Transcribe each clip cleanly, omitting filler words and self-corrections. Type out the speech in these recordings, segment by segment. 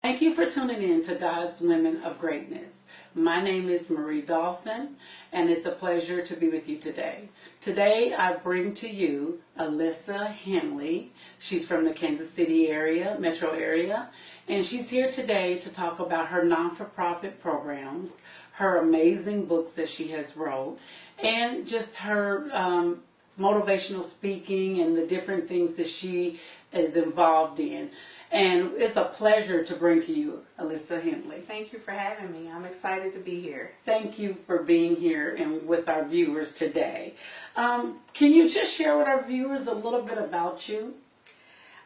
Thank you for tuning in to God's Women of Greatness. My name is Marie Dawson, and it's a pleasure to be with you today. Today, I bring to you Alisa Henley. She's from the Kansas City area, metro area, and she's here today to talk about her non-for-profit programs, her amazing books that she has wrote, and just her motivational speaking and the different things that she is involved in. And it's a pleasure to bring to you Alisa Henley. Thank you for having me. I'm excited to be here. Thank you for being here and with our viewers today. Can you just share with our viewers a little bit about you?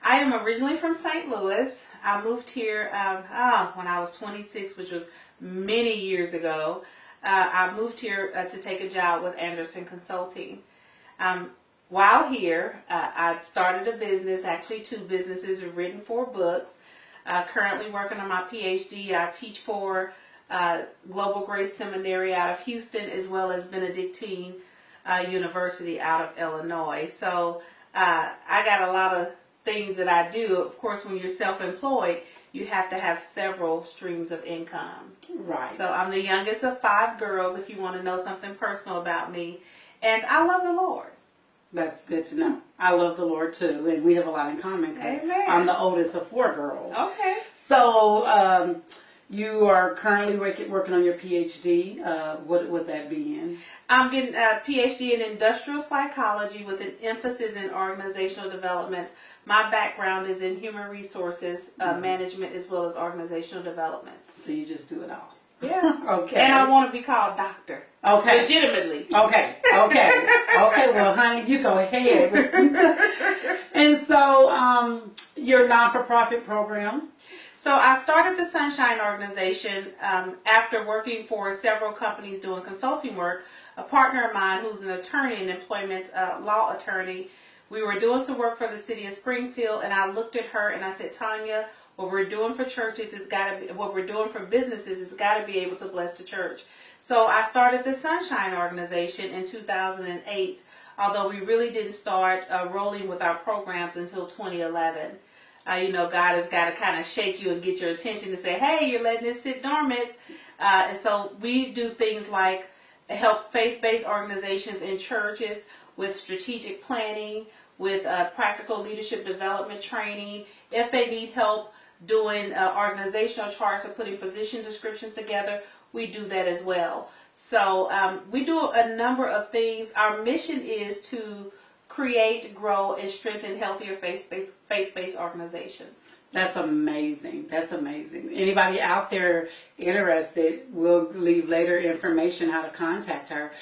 I am originally from St. Louis. I moved here when I was 26, which was many years ago. I moved here to take a job with Anderson Consulting. While here, I started a business, actually 2 businesses, have written 4 books. Currently working on my PhD. I teach for Global Grace Seminary out of Houston, as well as Benedictine University out of Illinois. So I got a lot of things that I do. Of course, when you're self-employed, you have to have several streams of income. Right. So I'm the youngest of 5 girls, if you want to know something personal about me. And I love the Lord. That's good to know. I love the Lord too, and we have a lot in common. Amen. I'm the oldest of 4 girls. Okay. So you are currently working on your PhD. What would that be in? I'm getting a PhD in industrial psychology with an emphasis in organizational development. My background is in human resources management as well as organizational development. So you just do it all. Yeah. Okay. And I want to be called doctor. Okay. Legitimately. Okay. Well, honey, you go ahead. And so, your non-for-profit program. So I started the Sunshine Organization after working for several companies doing consulting work. A partner of mine who's an attorney, an employment law attorney, we were doing some work for the city of Springfield, and I looked at her and I said, Tanya, what we're doing for churches is got to be, what we're doing for businesses is got to be able to bless the church. So I started the Sunshine Organization in 2008, although we really didn't start rolling with our programs until 2011. You know, God has got to kind of shake you and get your attention to say, hey, you're letting this sit dormant. And so we do things like help faith-based organizations and churches with strategic planning, with practical leadership development training. If they need help doing organizational charts or putting position descriptions together, we do that as well. So we do a number of things. Our mission is to create, grow, and strengthen healthier faith-based organizations. That's amazing. That's amazing. Anybody out there interested, we'll leave later information how to contact her.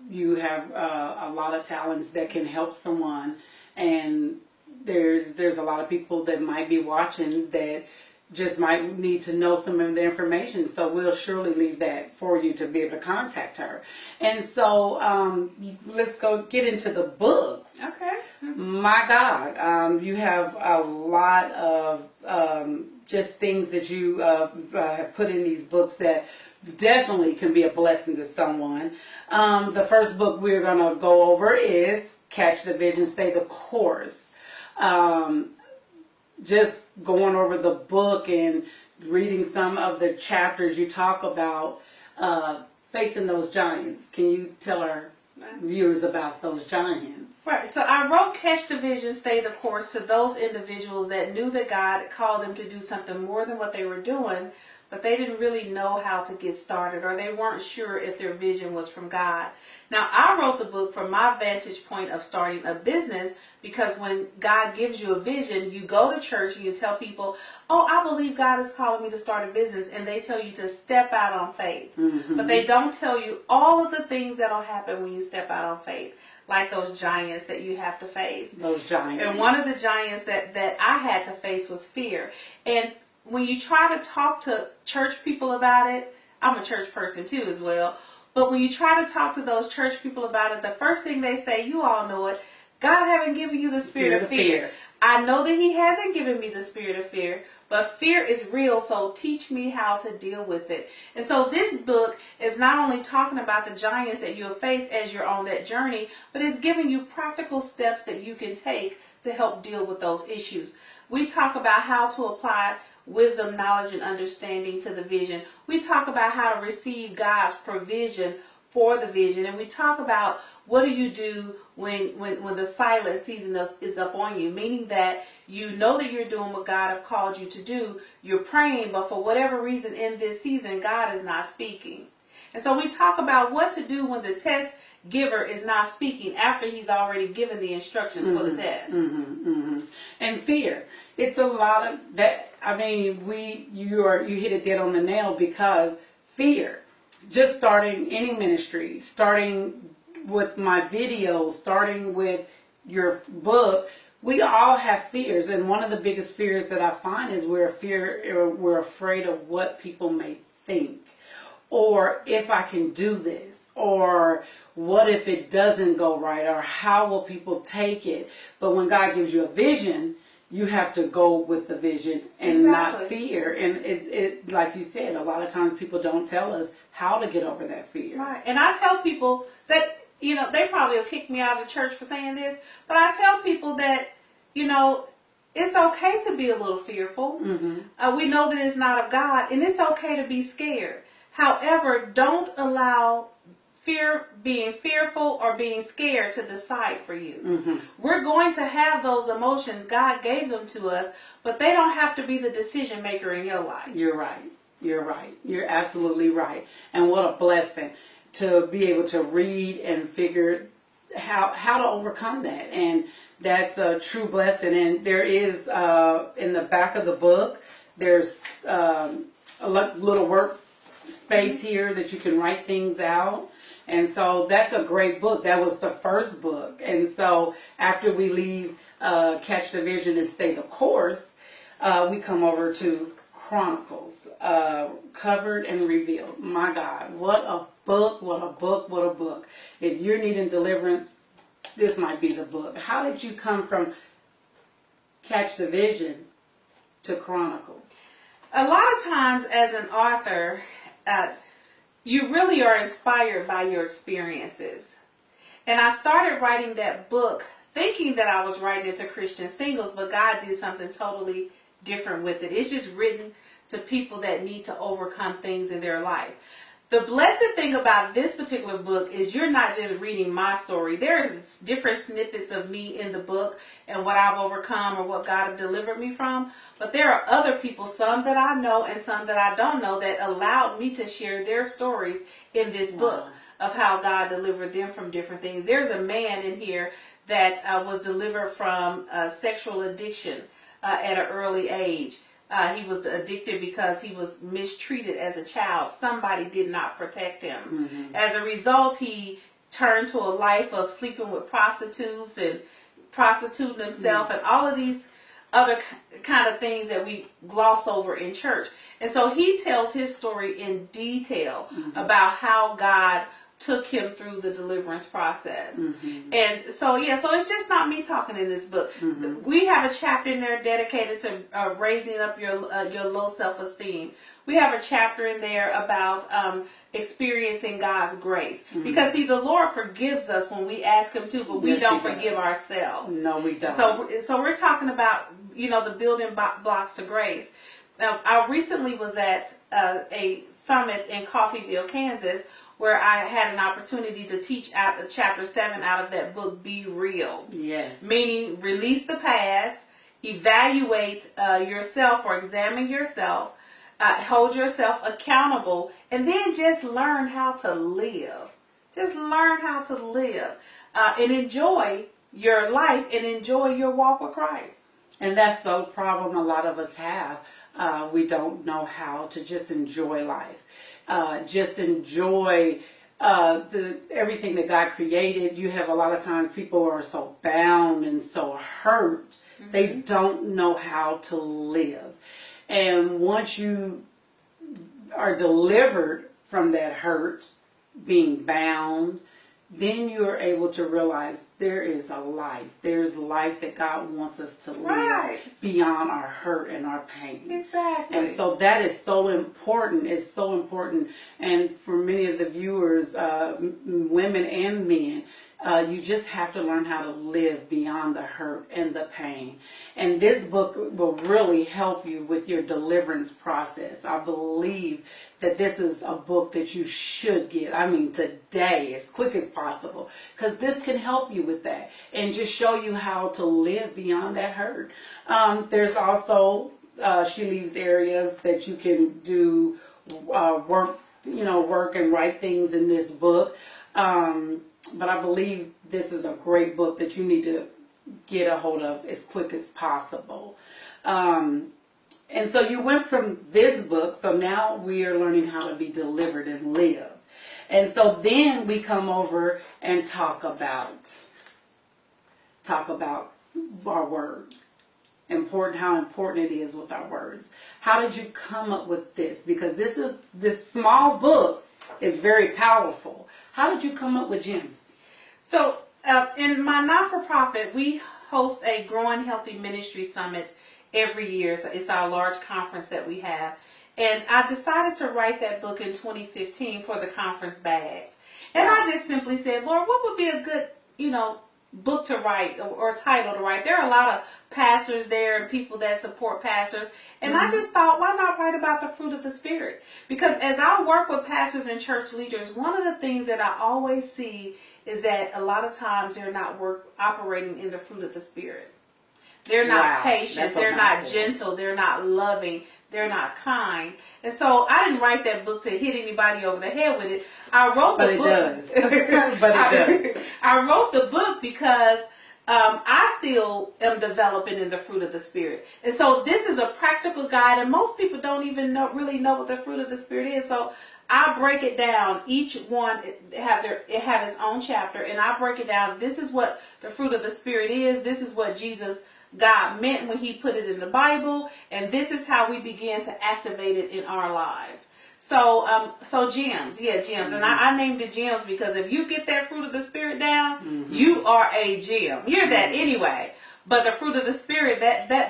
You have a lot of talents that can help someone, and there's a lot of people that might be watching that just might need to know some of the information. So we'll surely leave that for you to be able to contact her. And so let's go get into the books. Okay. My God, you have a lot of just things that you have put in these books that definitely can be a blessing to someone. The first book we're going to go over is Catch the Vision, Stay the Course. Just going over the book and reading some of the chapters, you talk about facing those giants. Can you tell our viewers about those giants? Right. So I wrote Catch the Vision, Stay the Course to those individuals that knew that God called them to do something more than what they were doing, but they didn't really know how to get started, or they weren't sure if their vision was from God. Now, I wrote the book from my vantage point of starting a business, because when God gives you a vision, you go to church and you tell people, oh, I believe God is calling me to start a business, and they tell you to step out on faith. Mm-hmm. But they don't tell you all of the things that will happen when you step out on faith, like those giants that you have to face. Those giants. And one of the giants that I had to face was fear. And when you try to talk to church people about it, I'm a church person too as well, but when you try to talk to those church people about it, the first thing they say, you all know it, God haven't given you the spirit of fear. I know that He hasn't given me the spirit of fear, but fear is real, so teach me how to deal with it. And so this book is not only talking about the giants that you'll face as you're on that journey, but it's giving you practical steps that you can take to help deal with those issues. We talk about how to apply wisdom, knowledge, and understanding to the vision. We talk about how to receive God's provision for the vision, and we talk about what do you do when the silent season is up on you, meaning that you know that you're doing what God have called you to do, you're praying, but for whatever reason in this season God is not speaking. And so we talk about what to do when the test giver is not speaking after he's already given the instructions for the test. And fear, it's a lot of that. I mean, you hit it dead on the nail, because fear, just starting any ministry, starting with my videos, starting with your book, we all have fears. And one of the biggest fears that I find is we're afraid of what people may think, or if I can do this, or what if it doesn't go right, or how will people take it? But when God gives you a vision, you have to go with the vision and not fear. And it like you said, a lot of times people don't tell us how to get over that fear. Right. And I tell people that, you know, they probably will kick me out of the church for saying this, but I tell people that, you know, it's okay to be a little fearful. We know that it's not of God, and it's okay to be scared. However, don't allow being fearful or being scared to decide for you. We're going to have those emotions. God gave them to us, but they don't have to be the decision maker in your life. You're right. You're right. You're absolutely right. And what a blessing to be able to read and figure how to overcome that. And that's a true blessing. And there is, in the back of the book, there's a little work space here that you can write things out. And so that's a great book. That was the first book. And so after we leave Catch the Vision and Stay the Course, we come over to Chronicles, Covered and Revealed. My God, what a book, what a book, what a book. If you're needing deliverance, this might be the book. How did you come from Catch the Vision to Chronicles? A lot of times as an author, you really are inspired by your experiences. And I started writing that book thinking that I was writing it to Christian singles, but God did something totally different with it. It's just written to people that need to overcome things in their life. The blessed thing about this particular book is you're not just reading my story. There's different snippets of me in the book and what I've overcome or what God has delivered me from. But there are other people, some that I know and some that I don't know, that allowed me to share their stories in this book of how God delivered them from different things. There's a man in here that was delivered from sexual addiction at an early age. He was addicted because he was mistreated as a child. Somebody did not protect him. As a result, he turned to a life of sleeping with prostitutes and prostituting himself and all of these other kind of things that we gloss over in church. And so he tells his story in detail about how God took him through the deliverance process. And so, yeah, so it's just not me talking in this book. We have a chapter in there dedicated to raising up your low self-esteem. We have a chapter in there about experiencing God's grace. Because, see, the Lord forgives us when we ask Him to, but we don't forgive ourselves. No, we don't. So we're talking about, you know, the building blocks to grace. Now, I recently was at a summit in Coffeyville, Kansas, where I had an opportunity to teach out chapter 7 out of that book, Be Real. Yes. Meaning release the past, evaluate yourself or examine yourself, hold yourself accountable, and then just learn how to live. Just learn how to live and enjoy your life and enjoy your walk with Christ. And that's the problem a lot of us have. We don't know how to just enjoy life. Just enjoy everything that God created. You have a lot of times people are so bound and so hurt, they don't know how to live. And once you are delivered from that hurt, being bound, then you are able to realize there is a life. There's life that God wants us to live beyond our hurt and our pain. Exactly. And so that is so important. It's so important. And for many of the viewers, women and men, You just have to learn how to live beyond the hurt and the pain. And this book will really help you with your deliverance process. I believe that this is a book that you should get. I mean, today, as quick as possible, because this can help you with that and just show you how to live beyond that hurt. There's also, she leaves areas that you can do work and write things in this book. But I believe this is a great book that you need to get a hold of as quick as possible. And so you went from this book, so now we are learning how to be delivered and live. And so then we come over and talk about our words. How important it is with our words. How did you come up with this? Because this small book is very powerful. How did you come up with gems? So in my not-for-profit, we host a Growing Healthy Ministry Summit every year. So it's our large conference that we have. And I decided to write that book in 2015 for the conference bags. And I just simply said, Lord, what would be a good, book to write or title to write? There are a lot of pastors there and people that support pastors. And I just thought, why not write about the fruit of the Spirit? Because as I work with pastors and church leaders, one of the things that I always see is that a lot of times they're not operating in the fruit of the Spirit. They're not patient, they're not gentle, they're not loving, they're not kind. And so I didn't write that book to hit anybody over the head with it. I wrote the book. But it does. I wrote the book because I still am developing in the fruit of the Spirit. And so this is a practical guide, and most people don't even really know what the fruit of the Spirit is. So I break it down. Each one have its own chapter, and I break it down. This is what the fruit of the Spirit is. This is what God meant when he put it in the Bible, and this is how we begin to activate it in our lives. So gems, gems. And I named it gems because if you get that fruit of the Spirit down, you are a gem. You're that anyway. But the fruit of the Spirit,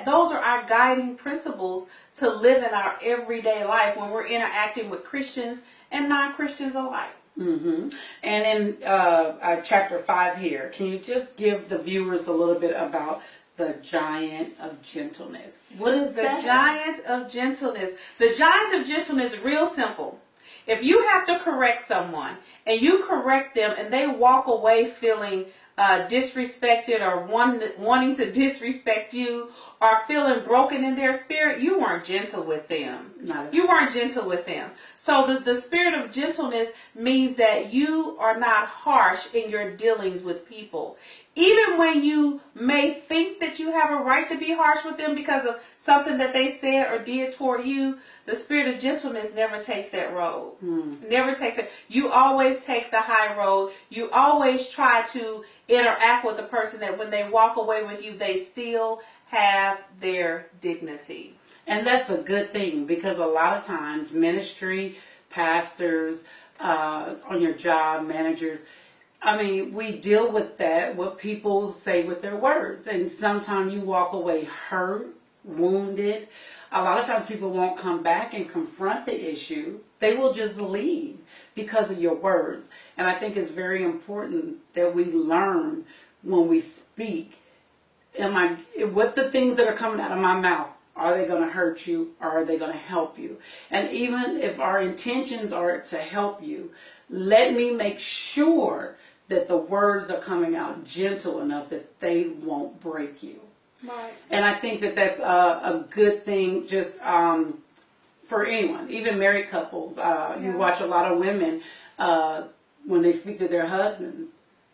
those are our guiding principles to live in our everyday life when we're interacting with Christians and non-Christians alike. And in chapter 5 here, can you just give the viewers a little bit about the giant of gentleness? What is that? The giant of gentleness. The giant of gentleness is real simple. If you have to correct someone and you correct them and they walk away feeling disrespected or wanting to disrespect you or feeling broken in their spirit, you weren't gentle with them. You weren't gentle with them. So the spirit of gentleness means that you are not harsh in your dealings with people. Even when you may think that you have a right to be harsh with them because of something that they said or did toward you, the spirit of gentleness never takes that road. Never takes it. You always take the high road. You always try to interact with the person that when they walk away with you, they still have their dignity. And that's a good thing, because a lot of times ministry, pastors, on your job, managers, we deal with that, what people say with their words. And sometimes you walk away hurt, wounded. A lot of times people won't come back and confront the issue. They will just leave because of your words. And I think it's very important that we learn when we speak, what the things that are coming out of my mouth, are they going to hurt you or are they going to help you? And even if our intentions are to help you, let me make sure that the words are coming out gentle enough that they won't break you. Right. And I think that that's a good thing just for anyone, even married couples. You watch a lot of women when they speak to their husbands.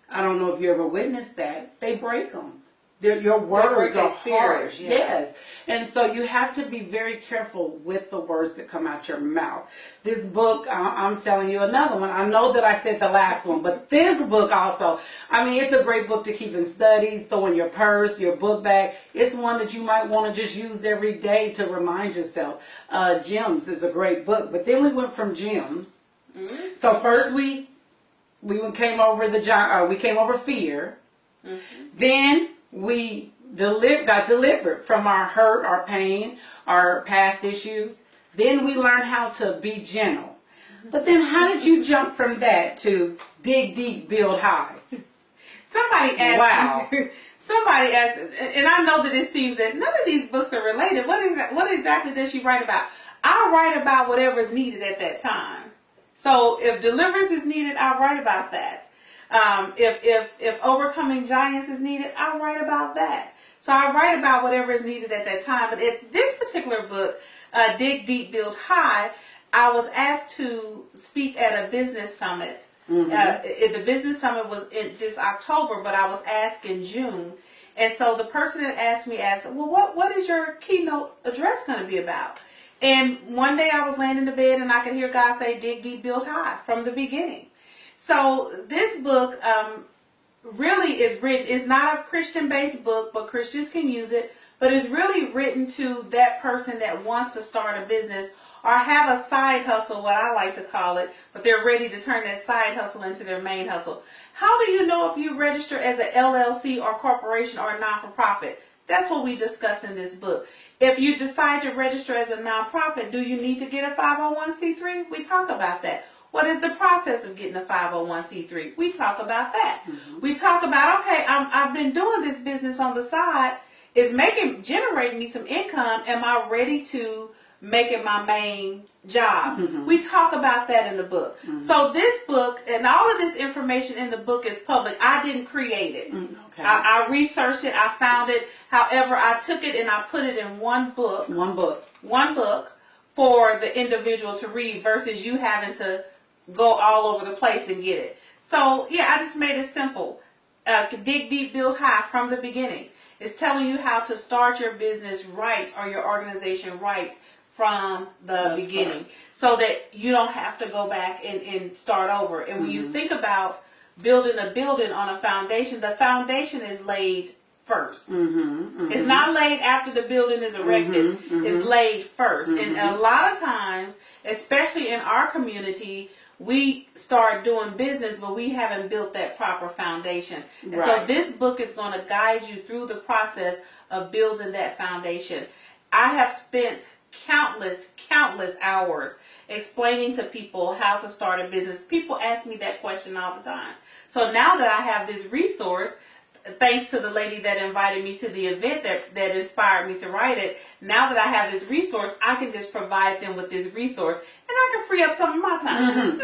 I don't know if you ever witnessed that. They break them. Your words are harsh. Yes. And so you have to be very careful with the words that come out your mouth. This book, I'm telling you another one. I know that I said the last one, but this book also, it's a great book to keep in studies, throw in your purse, your book bag. It's one that you might want to just use every day to remind yourself. Gems is a great book. But then we went from gems. So first we came over fear. Then we got delivered from our hurt, our pain, our past issues. Then we learned how to be gentle. But then how did you jump from that to dig deep, build high? Somebody asked. Wow. Somebody asked, and I know that it seems that none of these books are related. What exactly does she write about? I write about whatever is needed at that time. So if deliverance is needed, I write about that. If overcoming giants is needed, I write about that. So I write about whatever is needed at that time. But at this particular book, Dig Deep, Build High, I was asked to speak at a business summit. The business summit was in this October, but I was asked in June. And so the person that asked, well, what is your keynote address going to be about? And one day I was laying in the bed and I could hear God say, dig deep, build high, from the beginning. So this book really is written, it's not a Christian-based book, but Christians can use it, but it's really written to that person that wants to start a business or have a side hustle, what I like to call it, but they're ready to turn that side hustle into their main hustle. How do you know if you register as an LLC or corporation or a non-for-profit? That's what we discuss in this book. If you decide to register as a nonprofit, do you need to get a 501c3? We talk about that. What is the process of getting a 501c3? We talk about that. We talk about, okay, I've been doing this business on the side. It's generating me some income. Am I ready to make it my main job? We talk about that in the book. So this book and all of this information in the book is public. I didn't create it. Okay. I researched it. I found it. However, I took it and I put it in one book. One book for the individual to read versus you having to go all over the place and get it. So yeah, I just made it simple. Dig deep, build high from the beginning. It's telling you how to start your business right or your organization right from the beginning, so that you don't have to go back and start over. And when you think about building a building on a foundation, the foundation is laid first. It's not laid after the building is erected. It's laid first. And a lot of times, especially in our community, we start doing business, but we haven't built that proper foundation. And so this book is going to guide you through the process of building that foundation. I have spent countless hours explaining to people how to start a business. People ask me that question all the time. So now that I have this resource, thanks to the lady that invited me to the event that inspired me to write it, now that I have this resource, I can just provide them with this resource and I can free up some of my time.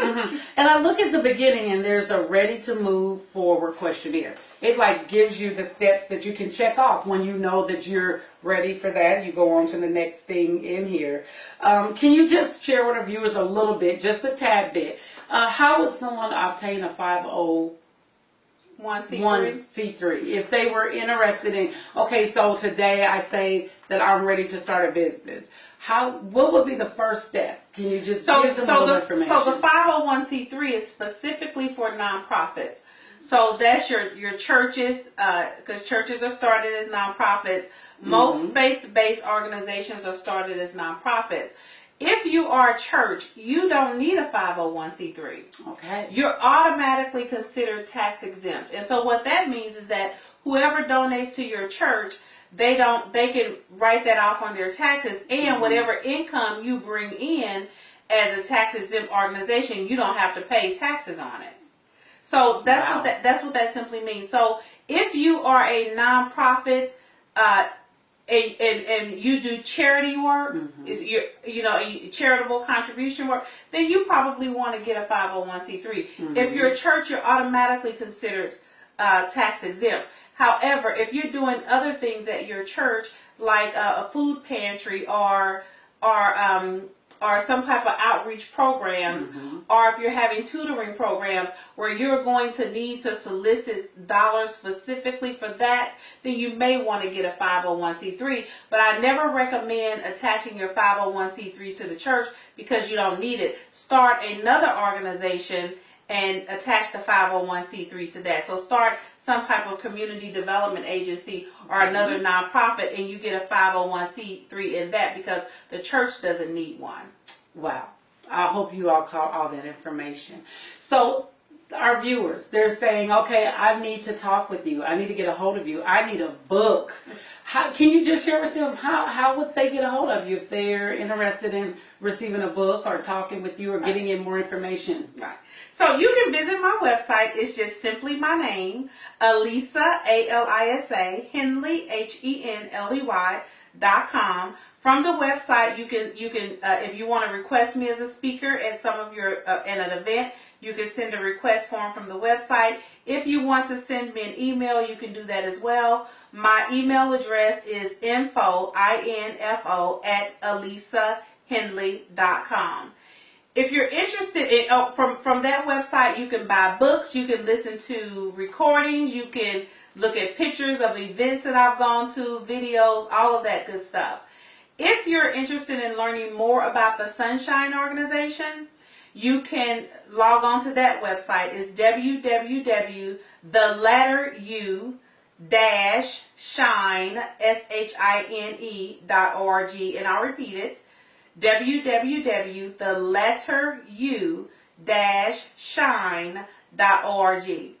And I look at the beginning and there's a ready to move forward questionnaire. It like gives you the steps that you can check off. When you know that you're ready for that, you go on to the next thing in here. Can you just share with our viewers a little bit, just a tad bit, how would someone obtain a 501c3 if they were interested in, okay, so today I say that I'm ready to start a business. What would be the first step? Can you just give them a little information? So the 501c3 is specifically for nonprofits. So that's your churches, because churches are started as nonprofits. Most faith-based organizations are started as nonprofits. If you are a church, you don't need a 501c3. Okay. You're automatically considered tax exempt. And so what that means is that whoever donates to your church, they can write that off on their taxes, and whatever income you bring in as a tax exempt organization, you don't have to pay taxes on it. So that's what that simply means. So if you are a nonprofit, and you do charity work, charitable contribution work, then you probably want to get a 501c3. If you're a church, you're automatically considered tax exempt. However, if you're doing other things at your church, like a food pantry or some type of outreach programs, or if you're having tutoring programs where you're going to need to solicit dollars specifically for that, then you may want to get a 501c3. But I never recommend attaching your 501c3 to the church because you don't need it. Start another organization and attach the 501c3 to that. So start some type of community development agency or another nonprofit, and you get a 501c3 in that because the church doesn't need one. Wow. I hope you all caught all that information. So our viewers, they're saying, okay, I need to talk with you. I need to get a hold of you. I need a book. How can you just share with them how would they get a hold of you if they're interested in receiving a book or talking with you or getting in more information? Right. So you can visit my website. It's just simply my name, Alisa, Alisa, Henley, HENLEY.com. From the website, you can if you want to request me as a speaker at some of your at an event, you can send a request form from the website. If you want to send me an email, you can do that as well. My email address is info at alisahenley.com. If you're interested in from that website, you can buy books, you can listen to recordings, you can look at pictures of events that I've gone to, videos, all of that good stuff. If you're interested in learning more about the Sunshine Organization, you can log on to that website. It's www.shine.org, and I'll repeat it, www.shine.org.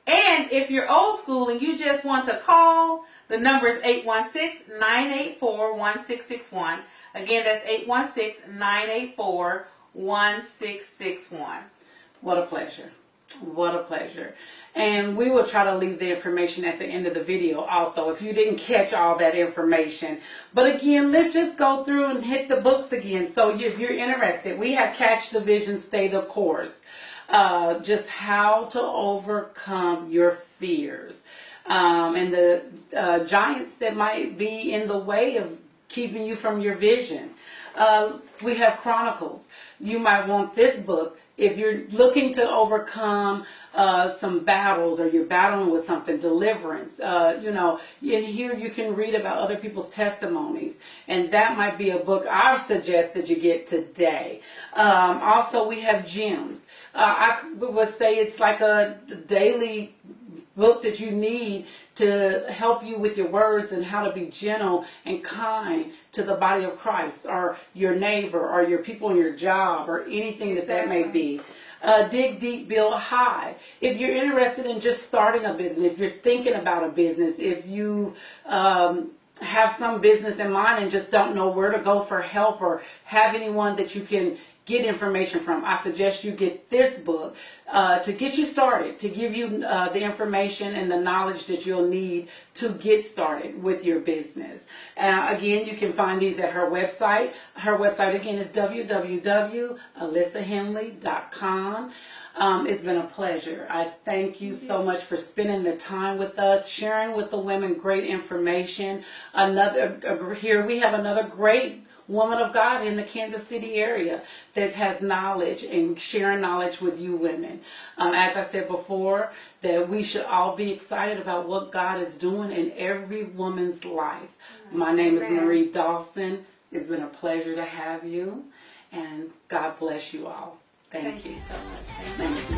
And if you're old school and you just want to call, the number is 816-984-1661. Again, that's 816-984-1661. What a pleasure. What a pleasure. And we will try to leave the information at the end of the video also if you didn't catch all that information. But again, let's just go through and hit the books again. So if you're interested, we have Catch the Vision, Stay the Course. Just how to overcome your fears. And the giants that might be in the way of keeping you from your vision. We have Chronicles. You might want this book if you're looking to overcome some battles or you're battling with something, deliverance. In here you can read about other people's testimonies, and that might be a book I suggest that you get today. Also, we have Gems. I would say it's like a daily book that you need to help you with your words and how to be gentle and kind to the body of Christ or your neighbor or your people in your job or anything that may be. Dig Deep, Build High. If you're interested in just starting a business, if you're thinking about a business, if you have some business in mind and just don't know where to go for help or have anyone that you can get information from, I suggest you get this book to get you started, to give you the information and the knowledge that you'll need to get started with your business. Again, you can find these at her website. Her website again is www.alisahenley.com. It's been a pleasure. I thank you so much for spending the time with us, sharing with the women great information. Here we have another great woman of God in the Kansas City area that has knowledge and sharing knowledge with you women. As I said before, that we should all be excited about what God is doing in every woman's life. My name is Marie Dawson. It's been a pleasure to have you, and God bless you all. Thank you so much. Thank you.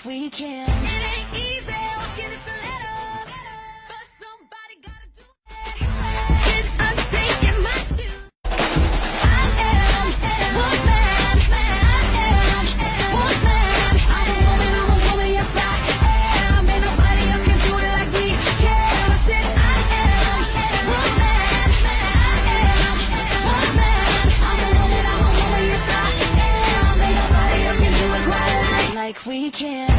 We can. It ain't easy, walking this little, but somebody gotta do it. Spend a day in my shoes. I am woman. I'm a woman, yes I am. Ain't nobody else can do it like we can. I said I am woman. I'm a woman, yes I am. Ain't nobody else can do it quite like we can.